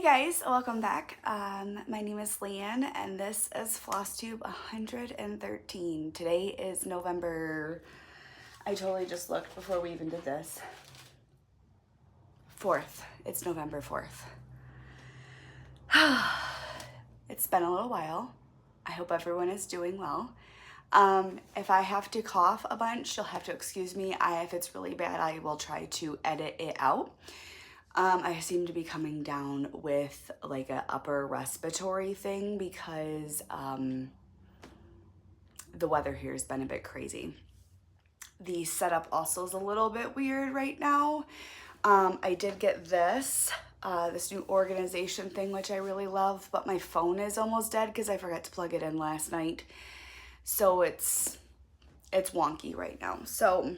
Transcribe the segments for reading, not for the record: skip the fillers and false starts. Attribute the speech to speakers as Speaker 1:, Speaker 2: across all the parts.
Speaker 1: Hey guys, welcome back. My name is Leann and this is Flosstube 113. Today is November, I totally just looked before we even did this. 4th. It's November 4th. It's been a little while. I hope everyone is doing well. If I have to cough a bunch, you'll have to excuse me. If it's really bad, I will try to edit it out. I seem to be coming down with like an upper respiratory thing because the weather here has been a bit crazy. The setup also is a little bit weird right now. I did get this new organization thing, which I really love, but my phone is almost dead because I forgot to plug it in last night. So it's wonky right now. So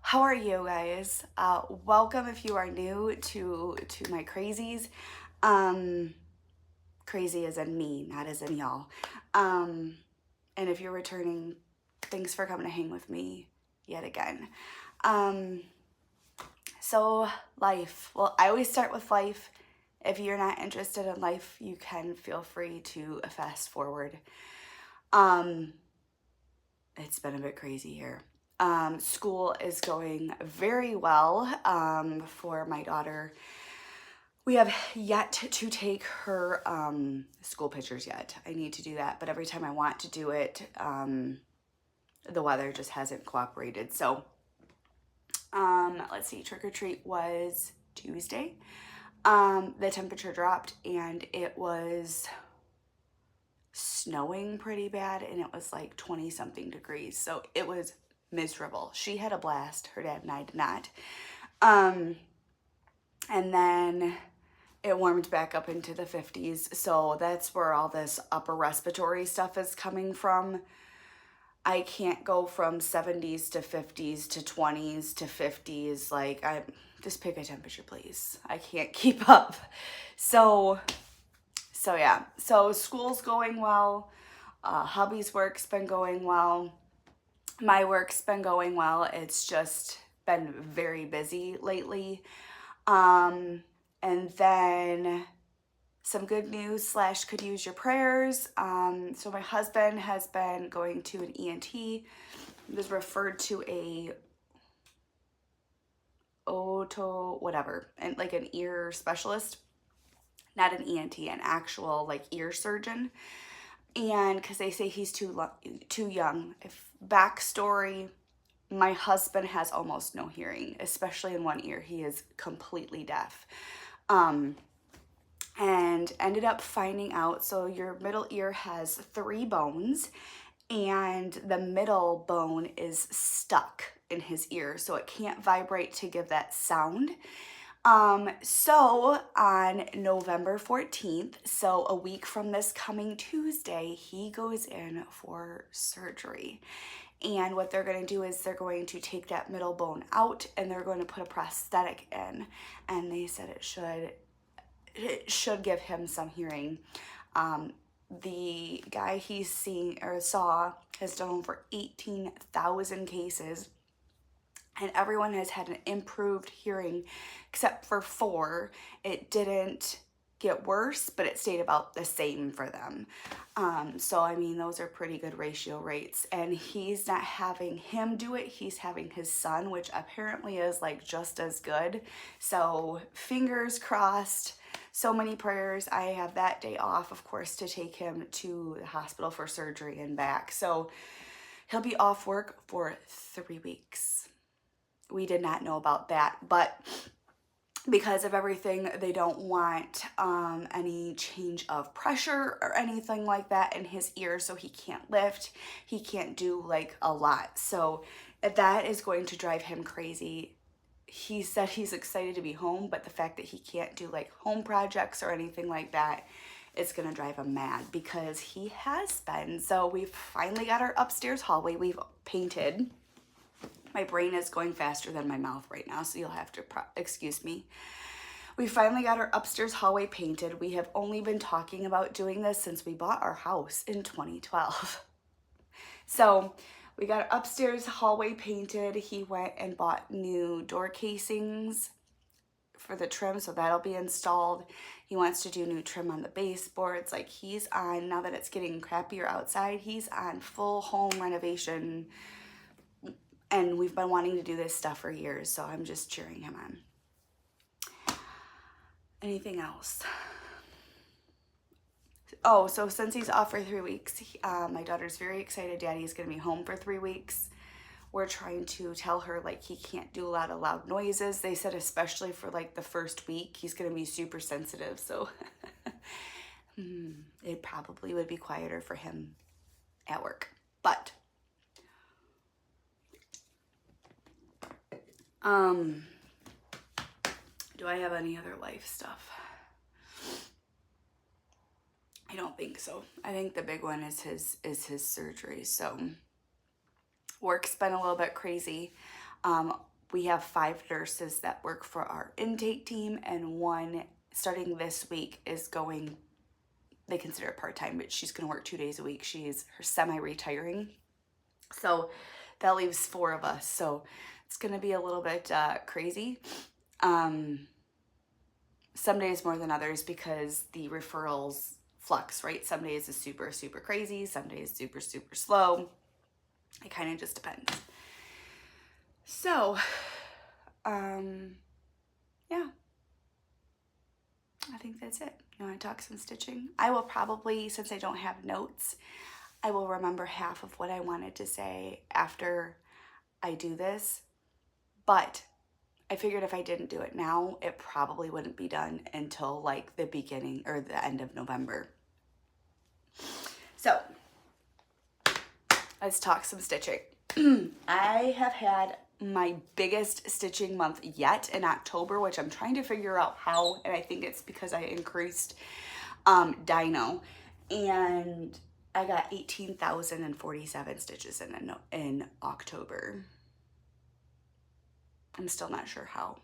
Speaker 1: how are you guys? Welcome if you are new to my crazies. Crazy as in me, not as in y'all. And if you're returning, thanks for coming to hang with me yet again. So life. Well, I always start with life. If you're not interested in life, you can feel free to fast forward. It's been a bit crazy here. School is going very well for my daughter. We have yet to take her school pictures yet. I need to do that, but every time I want to do it, the weather just hasn't cooperated. So let's see, trick or treat was Tuesday. The temperature dropped and it was snowing pretty bad and it was like 20 something degrees. So it was miserable. She had a blast. Her dad and I did not. And then it warmed back up into the 50s. So that's where all this upper respiratory stuff is coming from. I can't go from 70s to 50s to 20s to 50s. Like, just pick a temperature, please. I can't keep up. So yeah. So school's going well. Hubby's work's been going well. My work's been going well. It's just been very busy lately. And then some good news / could use your prayers. So my husband has been going to an ENT. He was referred to a and like an ear specialist, not an ENT, an actual like ear surgeon. And because they say he's too young. If backstory, my husband has almost no hearing, especially in one ear. He is completely deaf. And ended up finding out, so your middle ear has 3 bones and the middle bone is stuck in his ear, so it can't vibrate to give that sound. So on November 14th, so a week from this coming Tuesday, he goes in for surgery. And what they're going to do is they're going to take that middle bone out and they're going to put a prosthetic in. And they said it should give him some hearing. The guy he's seen or saw has done over 18,000 cases. And everyone has had an improved hearing except for 4. It didn't get worse, but it stayed about the same for them. So, I mean, those are pretty good ratio rates. And he's not having him do it. He's having his son, which apparently is like just as good. So, fingers crossed. So many prayers. I have that day off, of course, to take him to the hospital for surgery and back. So, he'll be off work for 3 weeks. We did not know about that, but because of everything, they don't want any change of pressure or anything like that in his ear, so he can't lift, he can't do like a lot. So that is going to drive him crazy. He said he's excited to be home, but the fact that he can't do like home projects or anything like that, it's gonna drive him mad because he has been. So we've finally got our upstairs hallway. We've painted. My brain is going faster than my mouth right now, so you'll have to excuse me. We finally got our upstairs hallway painted. We have only been talking about doing this since we bought our house in 2012. So we got our upstairs hallway painted. He went and bought new door casings for the trim, so that'll be installed. He wants to do new trim on the baseboards. Like, he's on, now that it's getting crappier outside, he's on full home renovation, and we've been wanting to do this stuff for years, so I'm just cheering him on. Anything else? Oh, so since he's off for 3 weeks, my daughter's very excited. Daddy's going to be home for 3 weeks. We're trying to tell her, like, he can't do a lot of loud noises. They said especially for, like, the first week, he's going to be super sensitive. So it probably would be quieter for him at work. But do I have any other life stuff? I don't think so. I think the big one is his surgery. So work's been a little bit crazy. We have 5 nurses that work for our intake team, and one starting this week is going, they consider it part-time, but she's going to work 2 days a week. She's semi-retiring. So that leaves 4 of us. So it's going to be a little bit crazy. Some days more than others because the referrals flux, right? Some days is super, super crazy. Some days super, super slow. It kind of just depends. So, yeah. I think that's it. You want to talk some stitching? I will probably, since I don't have notes, I will remember half of what I wanted to say after I do this. But I figured if I didn't do it now, it probably wouldn't be done until like the beginning or the end of November. So let's talk some stitching. I have had my biggest stitching month yet in October, which I'm trying to figure out how, and I think it's because I increased dyno, and I got 18,047 stitches in October. I'm still not sure how.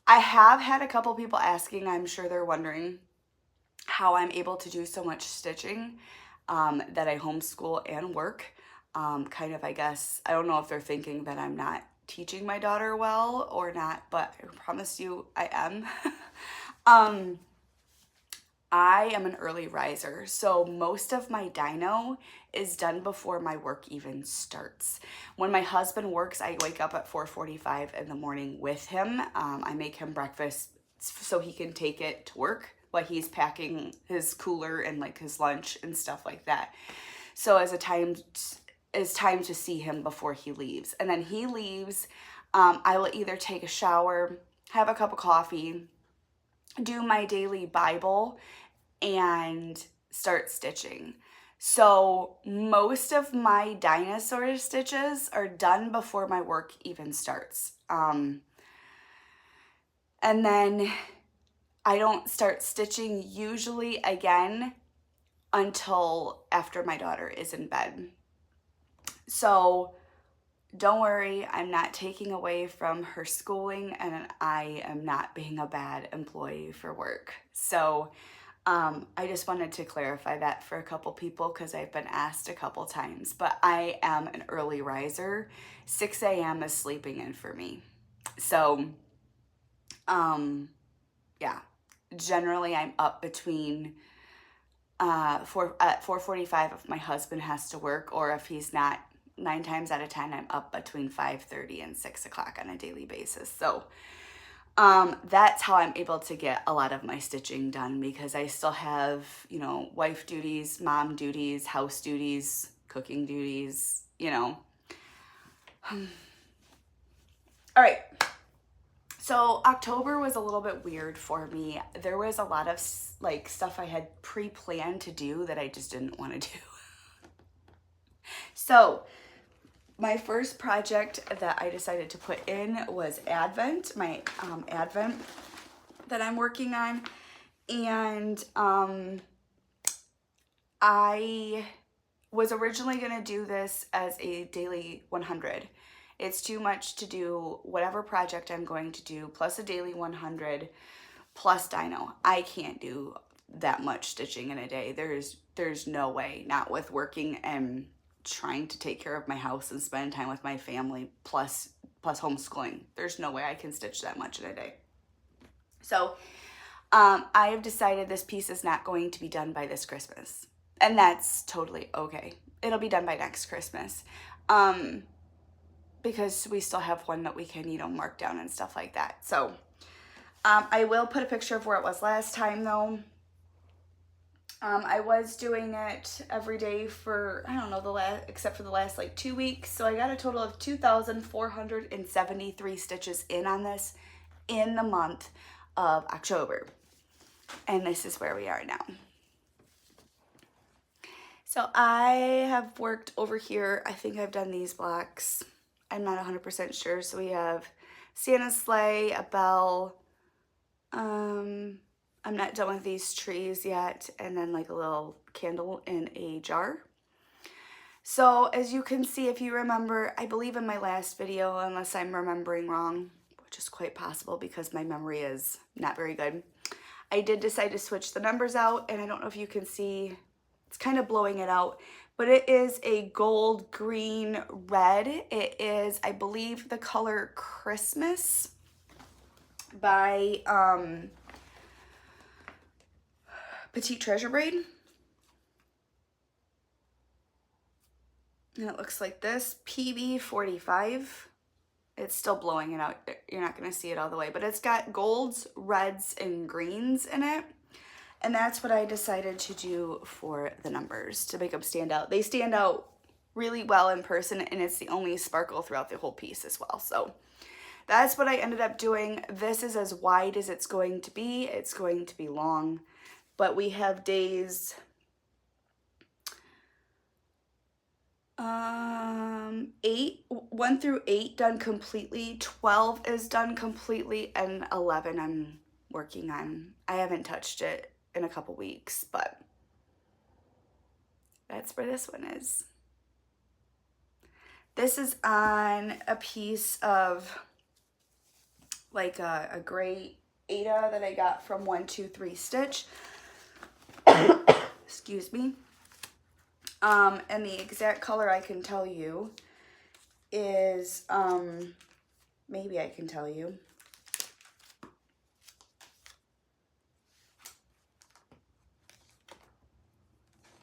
Speaker 1: I have had a couple people asking, I'm sure they're wondering how I'm able to do so much stitching that I homeschool and work. Kind of, I guess, I don't know if they're thinking that I'm not teaching my daughter well or not, but I promise you I am. I am an early riser, so most of my dyno is done before my work even starts. When my husband works, I wake up at 4:45 in the morning with him. I make him breakfast so he can take it to work while he's packing his cooler and like his lunch and stuff like that. So as time to see him before he leaves. And then he leaves, I will either take a shower, have a cup of coffee, do my daily Bible, and start stitching. So most of my dinosaur stitches are done before my work even starts. And then I don't start stitching usually again until after my daughter is in bed. So don't worry, I'm not taking away from her schooling, and I am not being a bad employee for work. So I just wanted to clarify that for a couple people because I've been asked a couple times, but I am an early riser. 6 a.m. is sleeping in for me. So, yeah, generally I'm up between at 4:45 if my husband has to work, or if he's not, 9 times out of 10, I'm up between 5:30 and 6 o'clock on a daily basis. So that's how I'm able to get a lot of my stitching done, because I still have, you know, wife duties, mom duties, house duties, cooking duties, you know. All right. So October was a little bit weird for me. There was a lot of like stuff I had pre-planned to do that I just didn't want to do. So my first project that I decided to put in was Advent, my Advent that I'm working on. And I was originally going to do this as a daily 100. It's too much to do whatever project I'm going to do, plus a daily 100, plus dyno. I can't do that much stitching in a day. There's no way, not with working and trying to take care of my house and spend time with my family, plus homeschooling. There's no way I can stitch that much in a day. So I have decided this piece is not going to be done by this Christmas. And that's totally okay. It'll be done by next Christmas. Because we still have one that we can, you know, mark down and stuff like that. So I will put a picture of where it was last time though. I was doing it every day for, I don't know, except for the last like 2 weeks. So I got a total of 2,473 stitches in on this in the month of October. And this is where we are now. So I have worked over here. I think I've done these blocks. I'm not 100% sure. So we have Santa's sleigh, a bell. I'm not done with these trees yet. And then like a little candle in a jar. So as you can see, if you remember, I believe in my last video, unless I'm remembering wrong, which is quite possible because my memory is not very good, I did decide to switch the numbers out. And I don't know if you can see, it's kind of blowing it out, but it is a gold, green, red. It is, I believe, the color Christmas by Petite Treasure Braid. And it looks like this, PB45. It's still blowing it out. You're not going to see it all the way, but it's got golds, reds, and greens in it. And that's what I decided to do for the numbers to make them stand out. They stand out really well in person, and it's the only sparkle throughout the whole piece as well. So that's what I ended up doing. This is as wide as it's going to be. It's going to be long, but we have days 1 through 8 done completely, 12 is done completely, and 11 I'm working on. I haven't touched it in a couple weeks, but that's where this one is. This is on a piece of like a gray Ada that I got from 123 Stitch. Excuse me. And the exact color I can tell you is, maybe I can tell you.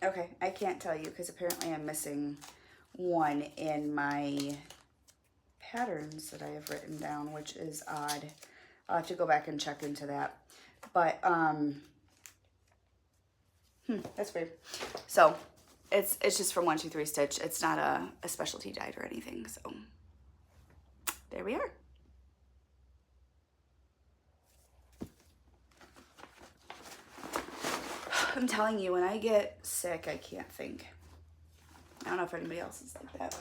Speaker 1: Okay, I can't tell you because apparently I'm missing one in my patterns that I have written down, which is odd. I'll have to go back and check into that. But, that's weird. So, it's just from 123 Stitch. It's not a specialty dyed or anything, so there we are. I'm telling you, when I get sick, I can't think. I don't know if anybody else is like that.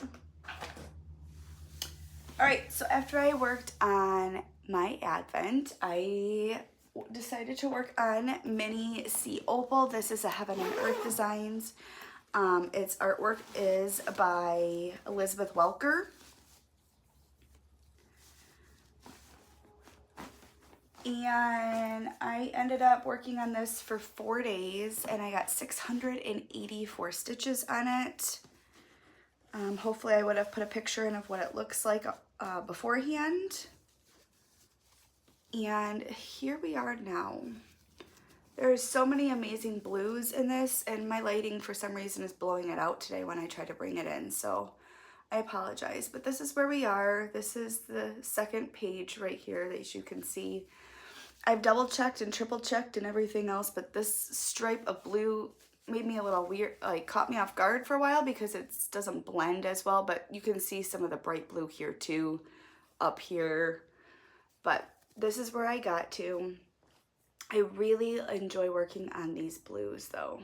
Speaker 1: All right, so after I worked on my Advent, I decided to work on mini C Opal. This is a Heaven and Earth Designs. Its artwork is by Elizabeth Welker. And I ended up working on this for 4 days, and I got 684 stitches on it. Hopefully I would have put a picture in of what it looks like beforehand. And here we are now. There's so many amazing blues in this, and my lighting for some reason is blowing it out today when I try to bring it in, so I apologize. But this is where we are. This is the second page right here that you can see. I've double checked and triple checked and everything else, but this stripe of blue made me a little weird, like caught me off guard for a while because it doesn't blend as well, but you can see some of the bright blue here too, up here. But this is where I got to. I really enjoy working on these blues though.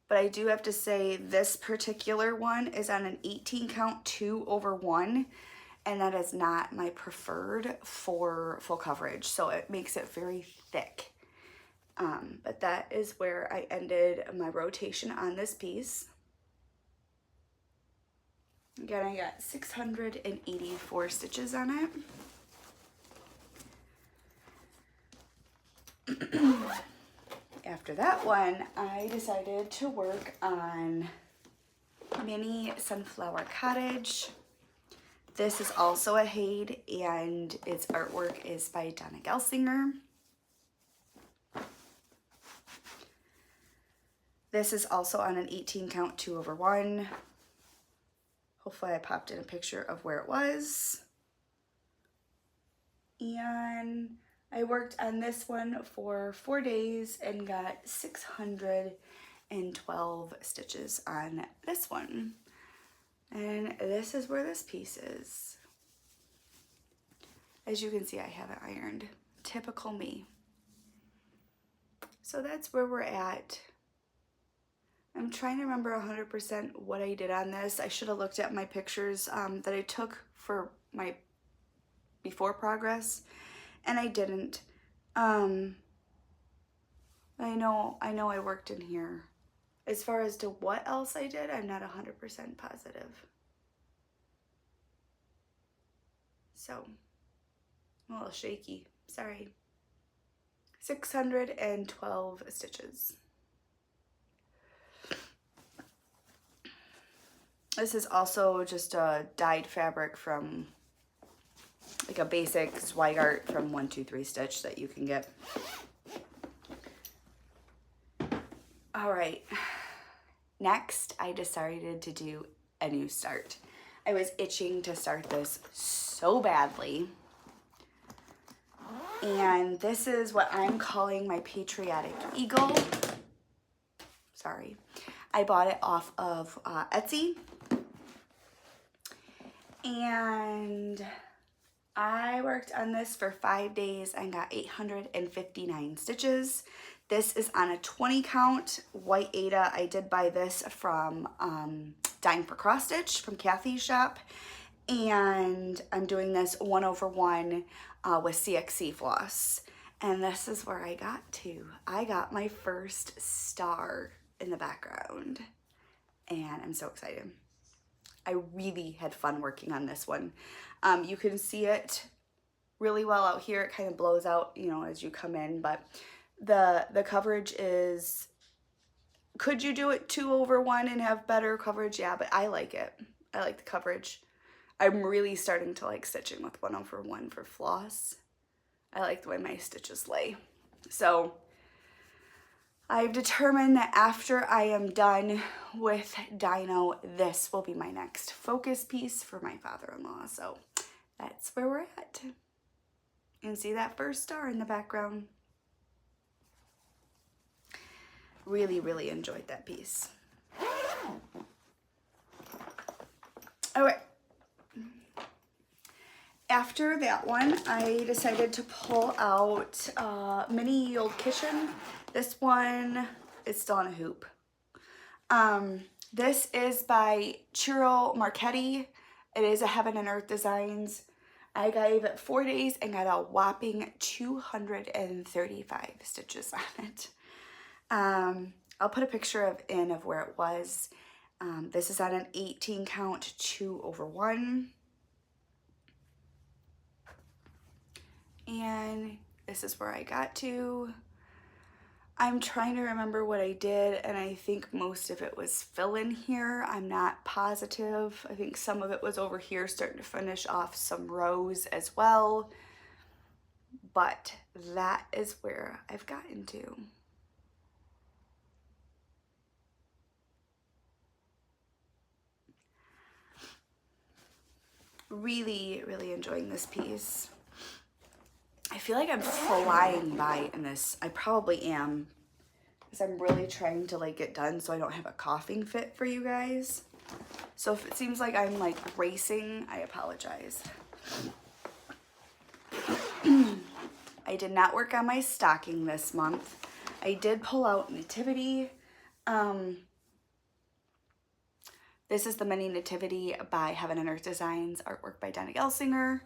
Speaker 1: But I do have to say this particular one is on an 18 count 2/1, and that is not my preferred for full coverage, so it makes it very thick. But that is where I ended my rotation on this piece. Again, I got 684 stitches on it. After that one, I decided to work on Mini Sunflower Cottage. This is also a Haid, and its artwork is by Donna Gelsinger. This is also on an 18 count 2/1. Hopefully I popped in a picture of where it was. And I worked on this one for 4 days and got 612 stitches on this one. And this is where this piece is. As you can see, I have it ironed. Typical me. So that's where we're at. I'm trying to remember 100% what I did on this. I should have looked at my pictures that I took for my before progress, and I didn't. I know I worked in here. As far as to what else I did, I'm not 100% positive. So, I'm a little shaky, sorry. 612 stitches. This is also just a dyed fabric from like a basic Zweigart from 123 Stitch that you can get. All right, next I decided to do a new start. I was itching to start this so badly. And this is what I'm calling my Patriotic Eagle. Sorry. I bought it off of Etsy. And I worked on this for 5 days and got 859 stitches. This is on a 20 count white Aida. I did buy this from Dying for Cross Stitch from Kathy's shop. And I'm doing this 1/1 with CXC floss. And this is where I got to. I got my first star in the background. And I'm so excited. I really had fun working on this one. You can see it really well out here. It kind of blows out, you know, as you come in, but the coverage is, could you do it 2/1 and have better coverage? Yeah, but I like it. I like the coverage. I'm really starting to like stitching with 1/1 for floss. I like the way my stitches lay. So I've determined that after I am done with Dino, this will be my next focus piece for my father-in-law. So that's where we're at. And see that first star in the background. Really, really enjoyed that piece. Okay. After that one, I decided to pull out Mini Old Kitchen. This one is still on a hoop. This is by Chiro Marchetti. It is a Heaven and Earth Designs. I gave it 4 days and got a whopping 235 stitches on it. I'll put a picture of where it was. This is on an 18 count 2/1. And this is where I got to. I'm trying to remember what I did, and I think most of it was fill in here. I'm not positive. I think some of it was over here starting to finish off some rows as well. But that is where I've gotten to. Really, really enjoying this piece. I feel like I'm flying by in this. I probably am, because I'm really trying to like get done so I don't have a coughing fit for you guys. So if it seems like I'm like racing, I apologize. I did not work on my stocking this month. I did pull out Nativity. This is the mini Nativity by Heaven and Earth Designs, artwork by Donna Gelsinger.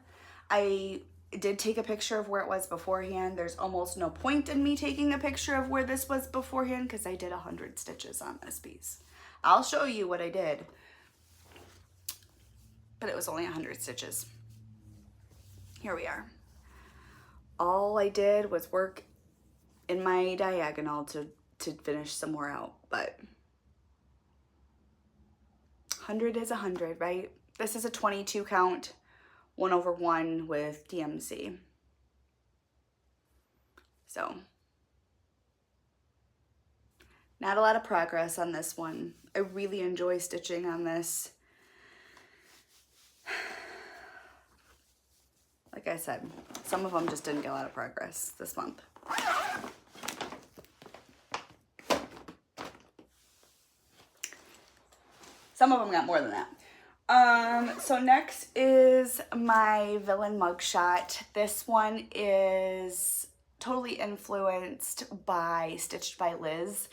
Speaker 1: I did take a picture of where it was beforehand. There's almost no point in me taking a picture of where this was beforehand because I did 100 stitches on this piece. I'll show you what I did, but it was only 100 stitches. Here we are. All I did was work in my diagonal to finish somewhere out, but 100 is 100, right? This is a 22 count. 1/1 with DMC. So not a lot of progress on this one. I really enjoy stitching on this. Like I said, some of them just didn't get a lot of progress this month. Some of them got more than that. So next is my villain mugshot. This one is totally influenced by Stitched by Liz.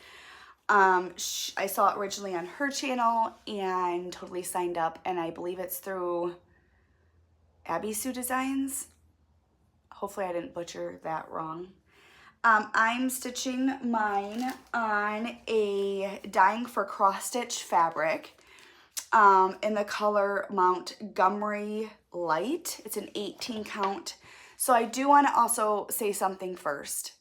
Speaker 1: I saw it originally on her channel and totally signed up, and I believe it's through Abby Sue Designs. Hopefully I didn't butcher that wrong. I'm stitching mine on a Dying for Cross Stitch fabric in the color Montgomery Light. It's an 18 count. So I do want to also say something first.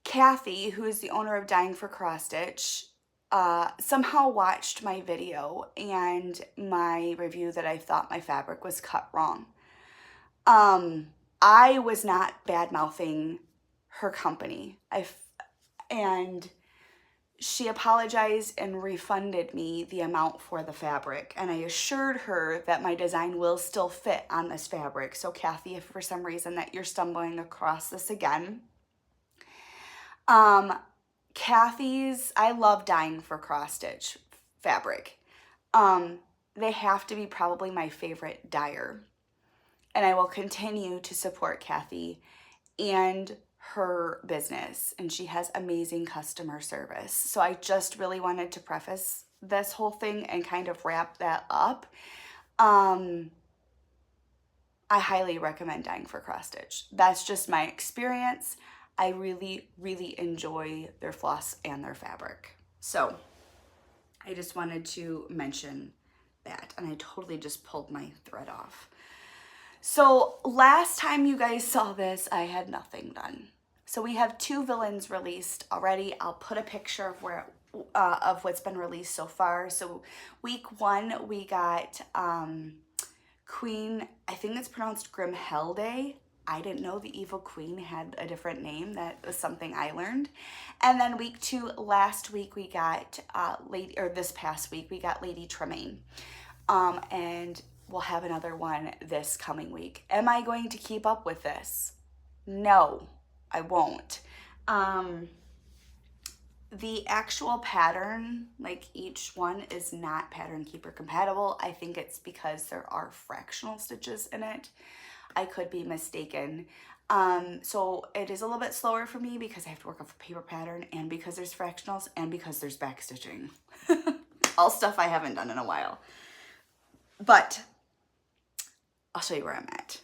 Speaker 1: Kathy, who is the owner of Dying for Cross Stitch, somehow watched my video and my review that I thought my fabric was cut wrong. I was not bad-mouthing her company. And she apologized and refunded me the amount for the fabric. And I assured her that my design will still fit on this fabric. So Kathy, if for some reason that you're stumbling across this again, Kathy's, I love Dying for Cross Stitch fabric. They have to be probably my favorite dyer. And I will continue to support Kathy and her business. And she has amazing customer service. So I just really wanted to preface this whole thing and kind of wrap that up. I highly recommend Dying for Cross Stitch. That's just my experience. I really, really enjoy their floss and their fabric. So I just wanted to mention that. And I totally just pulled my thread off. So last time you guys saw this, I had nothing done. So we have 2 villains released already. I'll put a picture of where of what's been released so far. So week 1, we got Queen, I think it's pronounced Grimhelde. I didn't know the Evil Queen had a different name. That was something I learned. And then week 2, last week, we got this past week, we got Lady Tremaine. And we'll have another one this coming week. Am I going to keep up with this? No, I won't. The actual pattern, like each one, is not Pattern Keeper compatible. I think it's because there are fractional stitches in it. I could be mistaken. So it is a little bit slower for me because I have to work off a paper pattern, and because there's fractionals, and because there's back stitching. All stuff I haven't done in a while. But I'll show you where I'm at.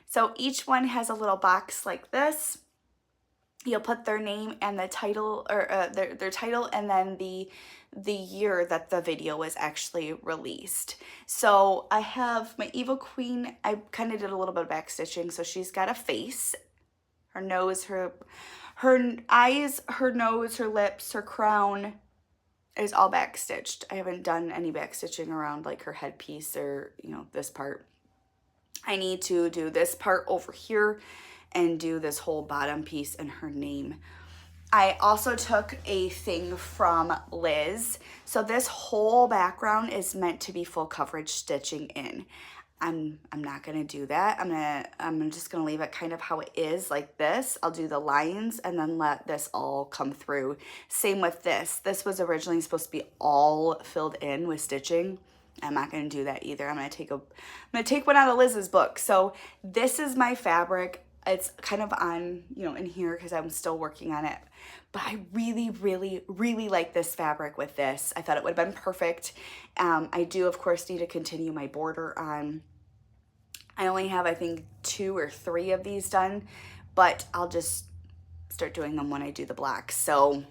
Speaker 1: So each one has a little box like this. You'll put their name and the title, or their title, and then the year that the video was actually released. So I have my Evil Queen. I kind of did a little bit of back stitching. So she's got a face, her nose, her eyes, her nose, her lips, her crown is all back stitched. I haven't done any back stitching around like her headpiece or, you know, this part. I need to do this part over here and do this whole bottom piece and her name. I also took a thing from Liz. So this whole background is meant to be full coverage stitching in. I'm not gonna do that. I'm just gonna leave it kind of how it is, like this. I'll do the lines and then let this all come through. Same with this. This was originally supposed to be all filled in with stitching. I'm not gonna do that either. I'm gonna take one out of Liz's book. So this is my fabric. It's kind of on, you know, in here because I'm still working on it. But I really, really, really like this fabric with this. I thought it would have been perfect. I do, of course, need to continue my border on. I only have, I think, 2 or 3 of these done, but I'll just start doing them when I do the black. So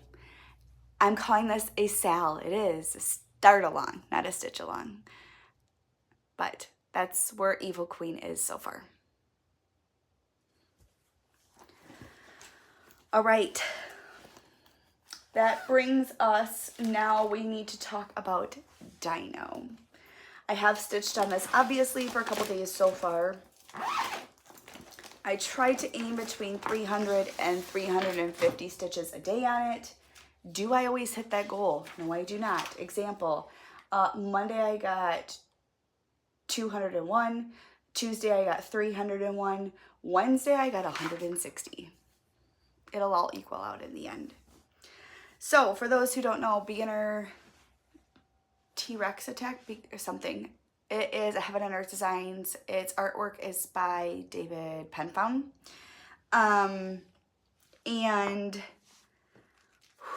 Speaker 1: I'm calling this a sal. It is a start along, not a stitch along. But that's where Evil Queen is so far. All right, that brings us, now we need to talk about Dino. I have stitched on this obviously for a couple days so far. I try to aim between 300 and 350 stitches a day on it. Do I always hit that goal? No, I do not. Example, Monday I got 201, Tuesday I got 301, Wednesday I got 160. It'll all equal out in the end. So for those who don't know, beginner TRex attack or something, it is a Heaven and Earth Designs. Its artwork is by David Penfound. And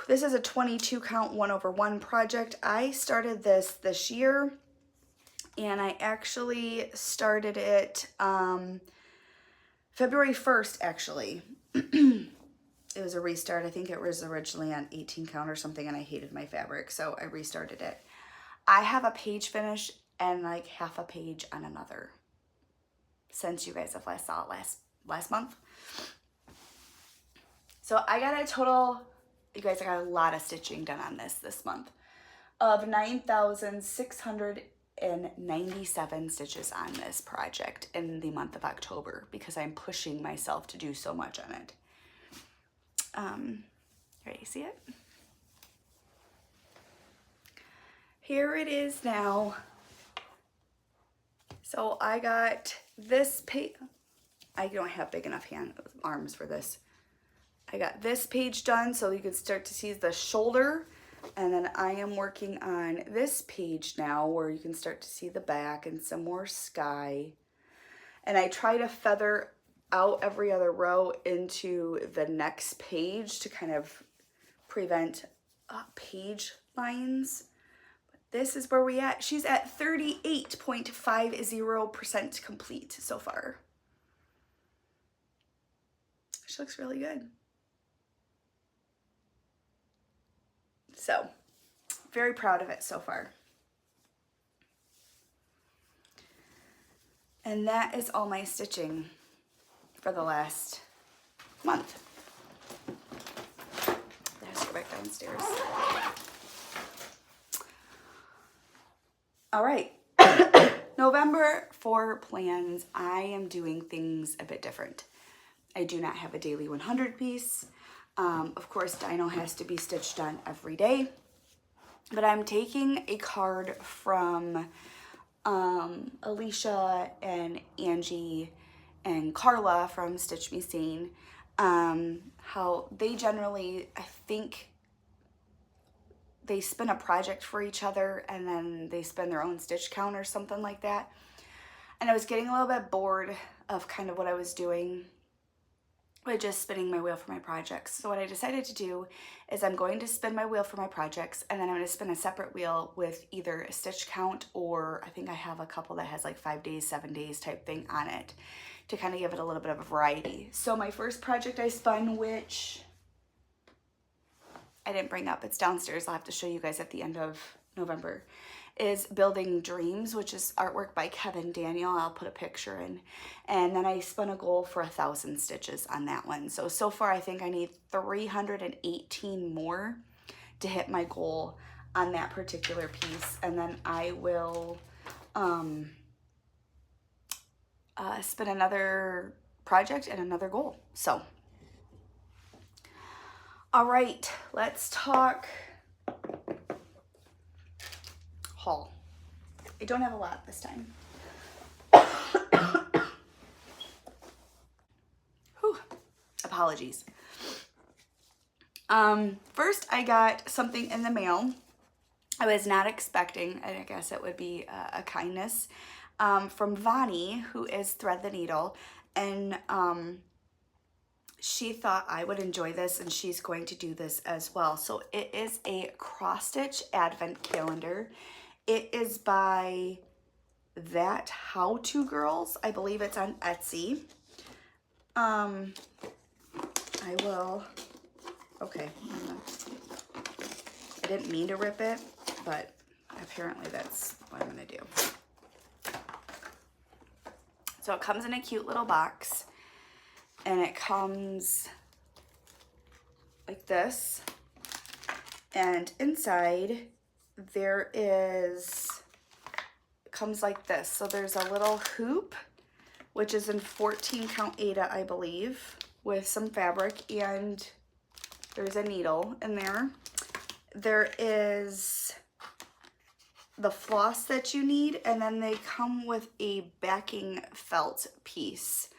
Speaker 1: this is a 22 count 1/1 project. I started this year, and I actually started it February 1st, actually. It was a restart. I think it was originally on 18 count or something, and I hated my fabric, so I restarted it. I have a page finish and like half a page on another since you guys have last saw it last month. So I got a total, you guys, I got a lot of stitching done on this month of 9,697 stitches on this project in the month of October because I'm pushing myself to do so much on it. Ready to see it? Here it is now. So I got this page. I don't have big enough arms for this. I got this page done so you can start to see the shoulder, and then I am working on this page now where you can start to see the back and some more sky. And I try to feather out every other row into the next page to kind of prevent page lines. But this is where we at. She's at 38.50% complete so far. She looks really good. So, very proud of it so far. And that is all my stitching for the last month. Let's go back downstairs. All right. November for plans. I am doing things a bit different. I do not have a daily 100 piece. Of course, Dino has to be stitched on every day. But I'm taking a card from Alicia and Angie and Carla from Stitch Me Sane. How they generally, I think, they spin a project for each other and then they spin their own stitch count or something like that. And I was getting a little bit bored of kind of what I was doing with just spinning my wheel for my projects. So what I decided to do is I'm going to spin my wheel for my projects, and then I'm going to spin a separate wheel with either a stitch count, or I think I have a couple that has like 5 days, 7 days type thing on it to kind of give it a little bit of a variety. So my first project I spun, which I didn't bring up, it's downstairs, I'll have to show you guys at the end of November, is Building Dreams, which is artwork by Kevin Daniel. I'll put a picture in. And then I spun a goal for 1,000 stitches on that one. So far I think I need 318 more to hit my goal on that particular piece. And then I will spin another project and another goal. So, all right, let's talk haul. I don't have a lot this time. Whew. Apologies. First I got something in the mail. I was not expecting, I guess it would be a kindness, from Vani, who is Thread the Needle, and she thought I would enjoy this, and she's going to do this as well. So it is a cross stitch advent calendar. It is by That How To Girls. I believe it's on Etsy. I will, okay. I didn't mean to rip it, but apparently that's what I'm gonna do. So it comes in a cute little box, and it comes like this, and inside there is comes like this. So there's a little hoop, which is in 14 count Aida, I believe, with some fabric, and there's a needle in there. There is the floss that you need, and then they come with a backing felt piece.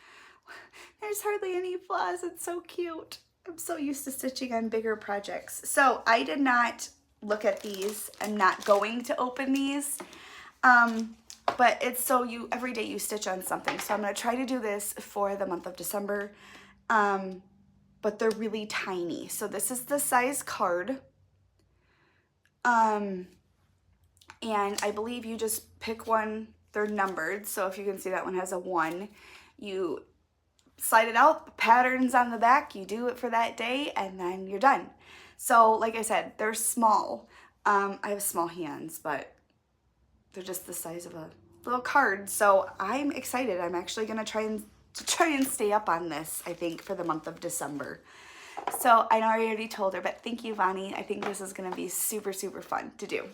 Speaker 1: There's hardly any floss. It's so cute. I'm so used to stitching on bigger projects. So I did not look at these. I'm not going to open these. But it's so every day you stitch on something. So I'm going to try to do this for the month of December. But they're really tiny. So this is the size card. And I believe you just pick one. They're numbered. So if you can see, that one has a 1. You slide it out, patterns on the back, you do it for that day, and then you're done. So like I said, they're small. I have small hands, but they're just the size of a little card. So I'm excited. I'm actually gonna try and stay up on this, I think, for the month of December. So I know I already told her, but thank you, Vonnie. I think this is gonna be super, super fun to do.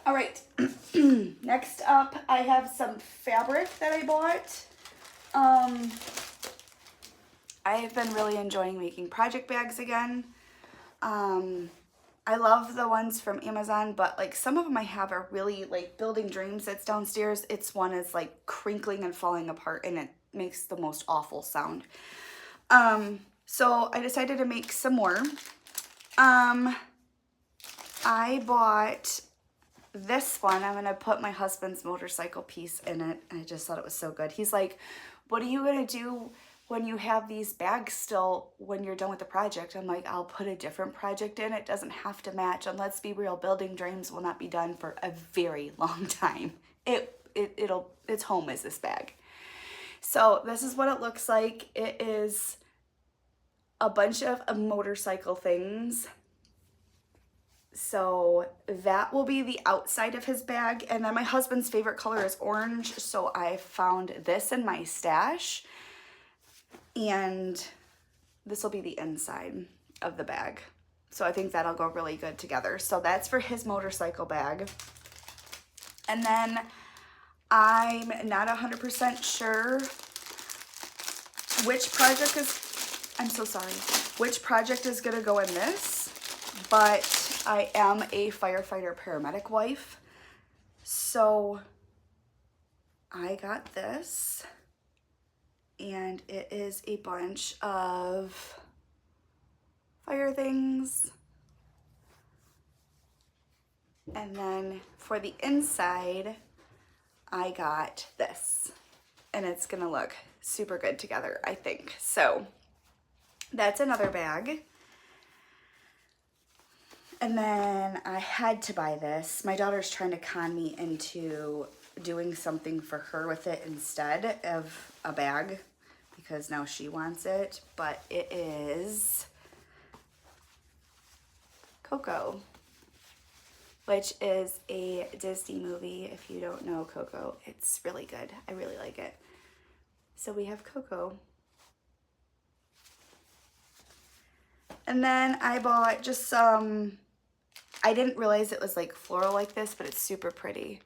Speaker 1: All right, next up, I have some fabric that I bought. I have been really enjoying making project bags again. I love the ones from Amazon, but like some of them I have are really like Building Dreams that's downstairs. It's one is like crinkling and falling apart, and it makes the most awful sound. So I decided to make some more. I bought this one. I'm gonna put my husband's motorcycle piece in it. I just thought it was so good. He's like, what are you gonna do when you have these bags still when you're done with the project? I'm like, I'll put a different project in. It doesn't have to match. And let's be real, Building Dreams will not be done for a very long time. Its home is this bag. So this is what it looks like. It is a bunch of motorcycle things. So that will be the outside of his bag. And then my husband's favorite color is orange. So I found this in my stash. And this will be the inside of the bag. So I think that'll go really good together. So that's for his motorcycle bag. And then I'm not 100% sure which project is gonna go in this, but I am a firefighter paramedic wife. So I got this. And it is a bunch of fire things. And then for the inside, I got this. And it's gonna look super good together, I think. So that's another bag. And then I had to buy this. My daughter's trying to con me into doing something for her with it instead of a bag, because now she wants it. But it is Coco, which is a Disney movie. If you don't know Coco, it's really good. I really like it. So we have Coco. And then I bought just some, I didn't realize it was like floral like this, but it's super pretty.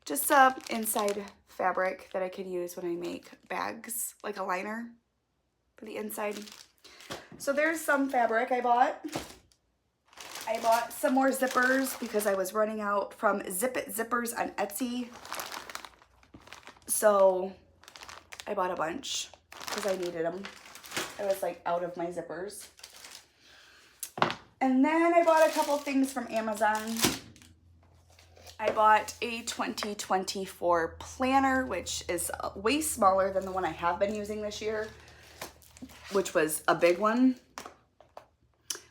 Speaker 1: Just some inside fabric that I could use when I make bags, like a liner for the inside. So there's some fabric I bought. I bought some more zippers because I was running out from Zip It zippers on Etsy. So I bought a bunch because I needed them. I was like out of my zippers. And then I bought a couple things from Amazon. I bought a 2024 planner, which is way smaller than the one I have been using this year, which was a big one.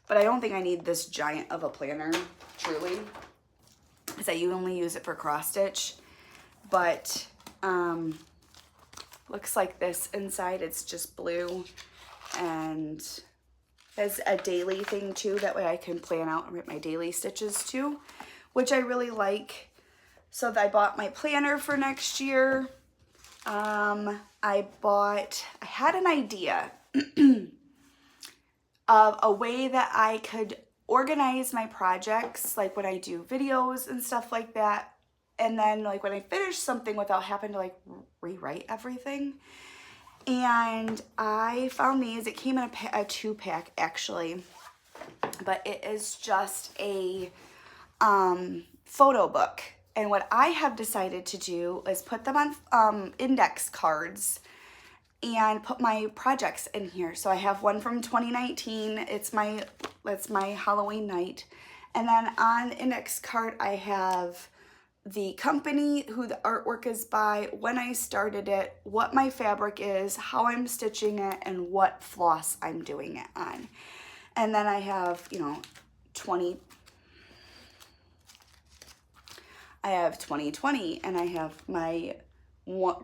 Speaker 1: But I don't think I need this giant of a planner, truly, because I only use it for cross stitch. But looks like this inside. It's just blue and has a daily thing too. That way I can plan out and write my daily stitches too, which I really like. So I bought my planner for next year. I had an idea of a way that I could organize my projects, like when I do videos and stuff like that. And then like when I finish something without having to like rewrite everything. And I found these. It came in a 2-pack actually, but it is just a photo book. And what I have decided to do is put them on index cards and put my projects in here. So I have one from 2019. It's my Halloween night. And then on the index card, I have the company, who the artwork is by, when I started it, what my fabric is, how I'm stitching it, and what floss I'm doing it on. And then I have, you know, 2020, and I have my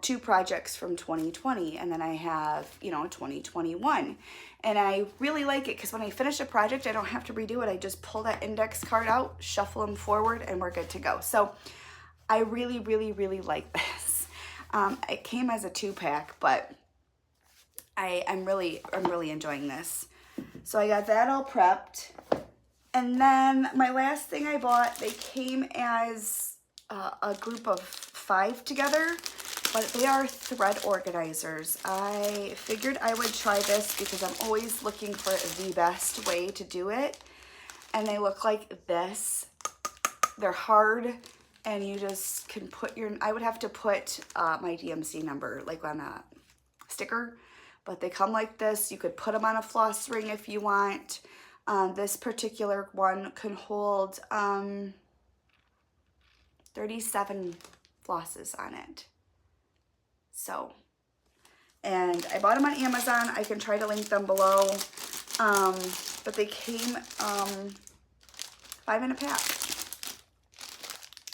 Speaker 1: 2 projects from 2020, and then I have, you know, 2021. And I really like it because when I finish a project, I don't have to redo it. I just pull that index card out, shuffle them forward, and we're good to go. So I really, really, really like this. It came as a 2-pack, but I'm really enjoying this. So I got that all prepped. And then my last thing I bought, they came as a group of 5 together, but they are thread organizers. I figured I would try this because I'm always looking for the best way to do it. And they look like this. They're hard, and you just can put your, I would have to put my DMC number like on a sticker, but they come like this. You could put them on a floss ring if you want. This particular one can hold 37 flosses on it. So, and I bought them on Amazon. I can try to link them below. But they came 5 in a pack.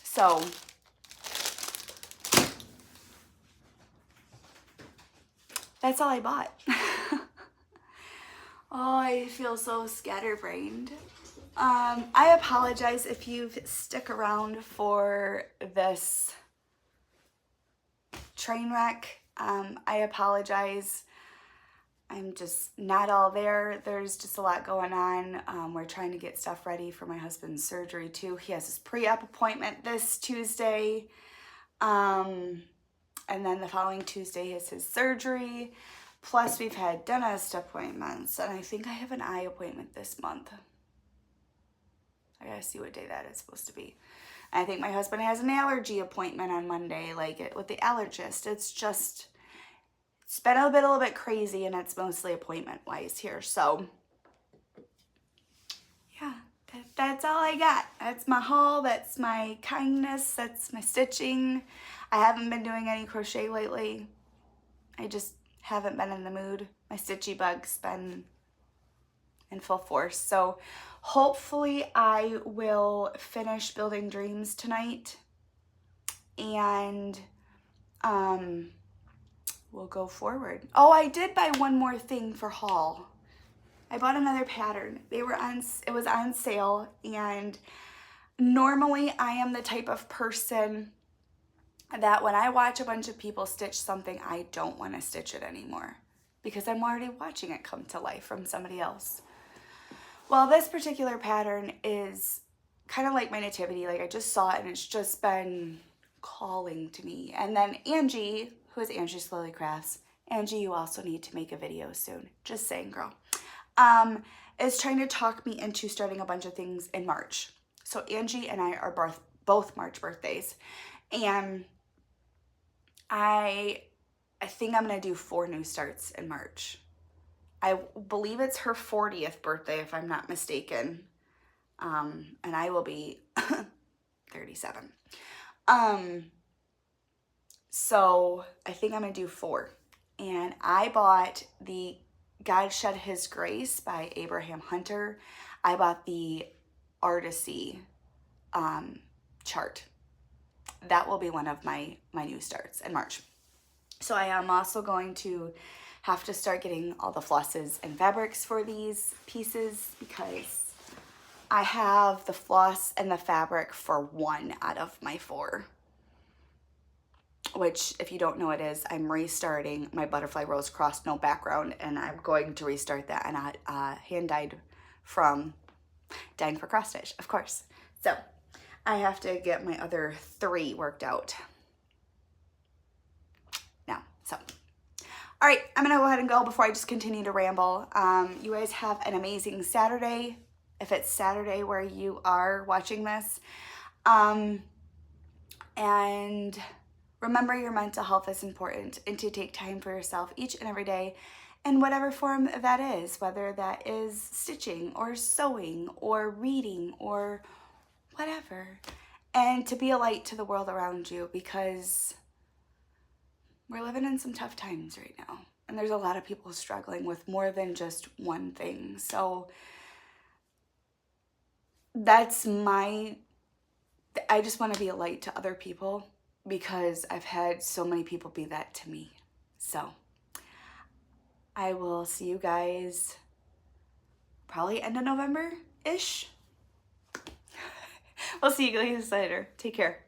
Speaker 1: So, that's all I bought. Oh, I feel so scatterbrained. I apologize if you've stuck around for this train wreck. I apologize. I'm just not all there. There's just a lot going on. We're trying to get stuff ready for my husband's surgery too. He has his pre-op appointment this Tuesday. And then the following Tuesday is his surgery. Plus we've had dentist appointments, and I think I have an eye appointment this month. I gotta see what day that is supposed to be. I think my husband has an allergy appointment on Monday, like with the allergist. It's been a little bit crazy, and it's mostly appointment wise here. So yeah, that's all I got. That's my haul. That's my kindness. That's my stitching. I haven't been doing any crochet lately. I just haven't been in the mood. My stitchy bug's been in full force. So hopefully I will finish building dreams tonight, and we'll go forward. Oh, I did buy one more thing for haul. I bought another pattern. It was on sale, and normally I am the type of person that when I watch a bunch of people stitch something, I don't want to stitch it anymore because I'm already watching it come to life from somebody else. Well, this particular pattern is kind of like my Nativity. Like I just saw it and it's just been calling to me. And then Angie, who is Angie Slowly Crafts, Angie, you also need to make a video soon. Just saying, girl. Is trying to talk me into starting a bunch of things in March. So Angie and I are both March birthdays. And I think I'm going to do 4 new starts in March. I believe it's her 40th birthday, if I'm not mistaken. And I will be 37. So I think I'm going to do 4. And I bought the God Shed His Grace by Abraham Hunter. I bought the Artisy chart. That will be one of my new starts in March. So I am also going to have to start getting all the flosses and fabrics for these pieces because I have the floss and the fabric for 1 out of my 4. Which, if you don't know what it is, I'm restarting my Butterfly Rose Cross No Background, and I'm going to restart that. And I hand dyed from dying for cross stitch, of course. So I have to get my other 3 worked out now. So, all right, I'm gonna go ahead and go before I just continue to ramble. You guys have an amazing Saturday, if it's Saturday where you are watching this. And remember, your mental health is important, and to take time for yourself each and every day in whatever form that is, whether that is stitching or sewing or reading or whatever, and to be a light to the world around you, because we're living in some tough times right now, and there's a lot of people struggling with more than just one thing. So that's I just want to be a light to other people, because I've had so many people be that to me. So I will see you guys probably end of November-ish. We'll see you guys later. Take care.